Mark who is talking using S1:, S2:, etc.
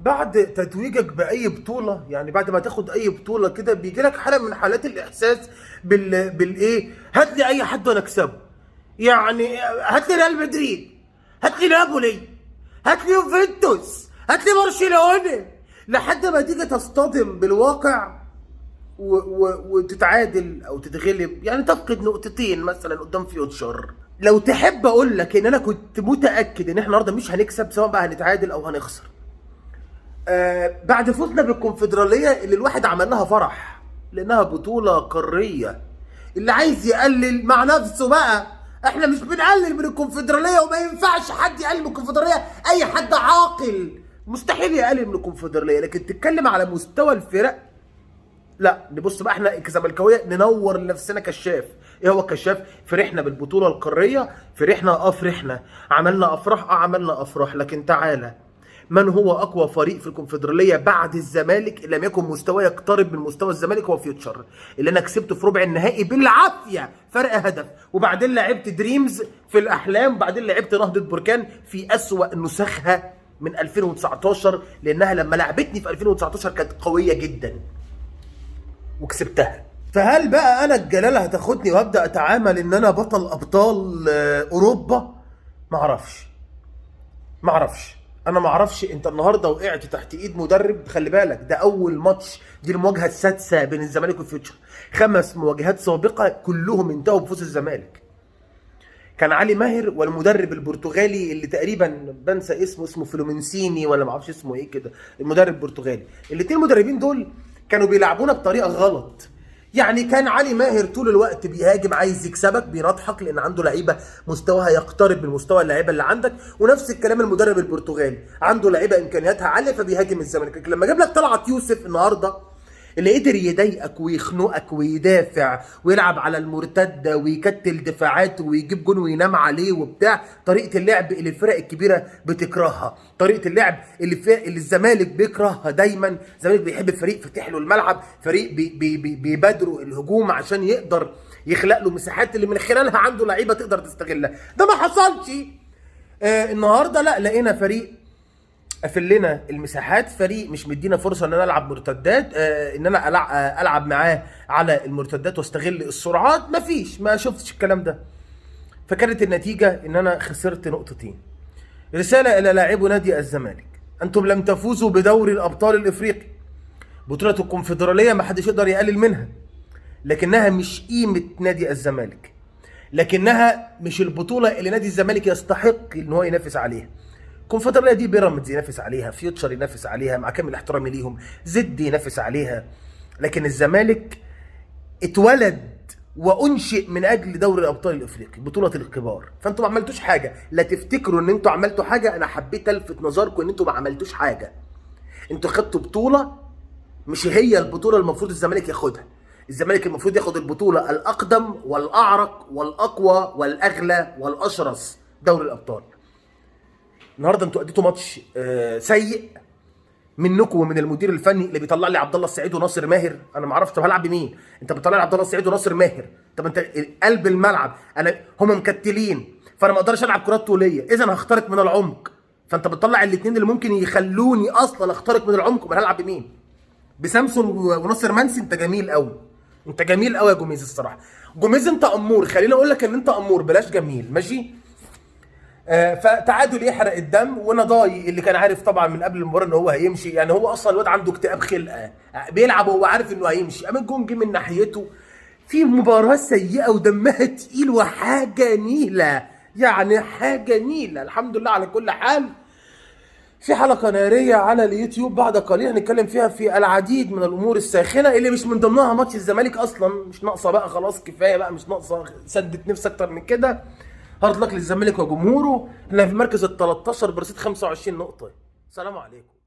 S1: بعد تتويجك باي بطوله، يعني بعد ما تاخد اي بطوله كده بيجي لك حاله من حالات الاحساس بالايه، هات لي اي حد وانا اكسبه. يعني هات لي ريال مدريد، هات لي نابولي، هات لي يوفنتوس، هات لي برشلونه، لحد ما تيجي تصطدم بالواقع وتتعادل او تتغلب، يعني تفقد نقطتين مثلا قدام فيوتشر. لو تحب اقول لك ان انا كنت متاكد ان احنا النهارده مش هنكسب، سواء بقى هنتعادل او هنخسر. بعد فوزنا بالكونفدراليه اللي الواحد عمل لها فرح لانها بطوله قاريه. اللي عايز يقلل مع نفسه بقى، احنا مش بنقلل من الكونفدراليه وما ينفعش حد يقلل من الكونفدراليه. اي حد عاقل مستحيل يقلل من الكونفدراليه، لكن تتكلم على مستوى الفرق لا. نبص بقى احنا كزملكاويه ننور لنفسنا كشاف. ايه هو الكشاف؟ فرحنا بالبطوله القاريه، فرحنا فرحنا، عملنا افراح عملنا افراح. لكن تعالى، من هو اقوى فريق في الكونفدراليه بعد الزمالك؟ ان لم يكن مستواه يقترب من مستوى الزمالك هو فيوتشر، اللي انا كسبته في ربع النهائي بالعافيه فرق هدف، وبعدين لعبت دريمز في الاحلام، وبعدين لعبت نهضه بركان في اسوأ نسخها من 2019، لانها لما لعبتني في 2019 كانت قويه جدا وكسبتها. فهل بقى انا الجلاله هتاخدني وابدا اتعامل ان انا بطل ابطال اوروبا؟ معرفش انا معرفش. انت النهارده وقعت تحت ايد مدرب، خلي بالك ده اول ماتش، دي المواجهه السادسه بين الزمالك والفيوتشر. 5 مواجهات سابقه كلهم انتهوا بفوز الزمالك. كان علي ماهر والمدرب البرتغالي اللي تقريبا بنسى اسمه فلومنسيني ولا معرفش اسمه ايه كده، المدرب البرتغالي. الاثنين المدربين دول كانوا بيلعبونا بطريقه غلط. يعني كان علي ماهر طول الوقت بيهاجم، عايز يكسبك، بينضحك لان عنده لعيبه مستواها يقترب من مستوى اللعيبه اللي عندك. ونفس الكلام المدرب البرتغالي، عنده لعيبه امكانياتها عاليه فبيهاجم الزمالك. لكن لما جاب لك طلعت يوسف النهارده اللي قدر يضايقك ويخنقك ويدافع ويلعب على المرتده ويكتل دفاعاته ويجيب جون وينام عليه وبتاع، طريقه اللعب اللي الفرق الكبيره بتكرهها، طريقه اللعب اللي الزمالك بيكرهها دايما. الزمالك بيحب فريق فاتح له الملعب، فريق بيبادروا الهجوم عشان يقدر يخلق له مساحات اللي من خلالها عنده لعيبه تقدر تستغلها. ده ما حصلش. النهارده لا، لقينا فريق قافل لنا المساحات، فريق مش مدينا فرصه ان انا العب مرتدات، ان انا العب معاه على المرتدات واستغل السرعات. ما شفتش الكلام ده. فكانت النتيجه ان انا خسرت نقطتين. رساله الى لاعبو نادي الزمالك: انتم لم تفوزوا بدوري الابطال الافريقي. بطوله الكونفدراليه ما حدش يقدر يقلل منها، لكنها مش قيمه نادي الزمالك، لكنها مش البطوله اللي نادي الزمالك يستحق ان هو ينافس عليها. الكونفدراليه دي بيراميدز ينافس عليها، فيوتشر ينافس عليها، مع كامل احترامي ليهم، زد ينافس عليها. لكن الزمالك اتولد وانشئ من اجل دوري الابطال الافريقي، بطوله الكبار. فانتوا ما عملتوش حاجه. لا تفتكروا ان انتوا عملتوا حاجه، انا حبيت الفت نظركم ان انتوا ما عملتوش حاجه. انتوا خدتوا بطوله مش هي البطوله المفروض الزمالك ياخدها. الزمالك المفروض ياخد البطوله الاقدم والاعرق والاقوى والاغلى والاشرس، دوري الابطال. النهارده انتوا اديتوا ماتش سيء منكم ومن المدير الفني اللي بيطلع لي عبد الله السعيد وناصر ماهر. انا ما اعرفش طب هلعب بمين؟ انت بتطلع لي عبد الله السعيد وناصر ماهر، طب انت قلب الملعب هم مكتلين، فانا ما اقدرش العب كرات طوليه، اذا هخترق من العمق. فانت بتطلع الاثنين اللي ممكن يخلوني اصلا اخترق من العمق، امال هلعب بمين؟ بسامسون وناصر منسي. انت جميل قوي، انت جميل قوي يا جوميز. الصراحه جوميز انت امور، خليني اقول لك ان انت امور، بلاش جميل، ماشي؟ فتعادل يحرق الدم. ونضاي اللي كان عارف طبعا من قبل المباراه ان هو هيمشي، يعني هو اصلا الواد عنده اكتئاب خلقه، بيلعب وهو عارف انه هيمشي، قام الجون جه من ناحيته في مباراه سيئه ودمها تقيل وحاجه نيله، يعني حاجه نيله. الحمد لله على كل حال. في حلقه ناريه على اليوتيوب بعد قليل هنتكلم فيها في العديد من الامور الساخنه اللي مش من ضمنها ماتش الزمالك اصلا. مش ناقصه بقى، خلاص كفايه بقى، مش ناقصه سدت نفس اكتر من كده. هارد لك للزمالك وجمهوره، احنا في المركز ال 13 برصيد 25 نقطه. سلام عليكم.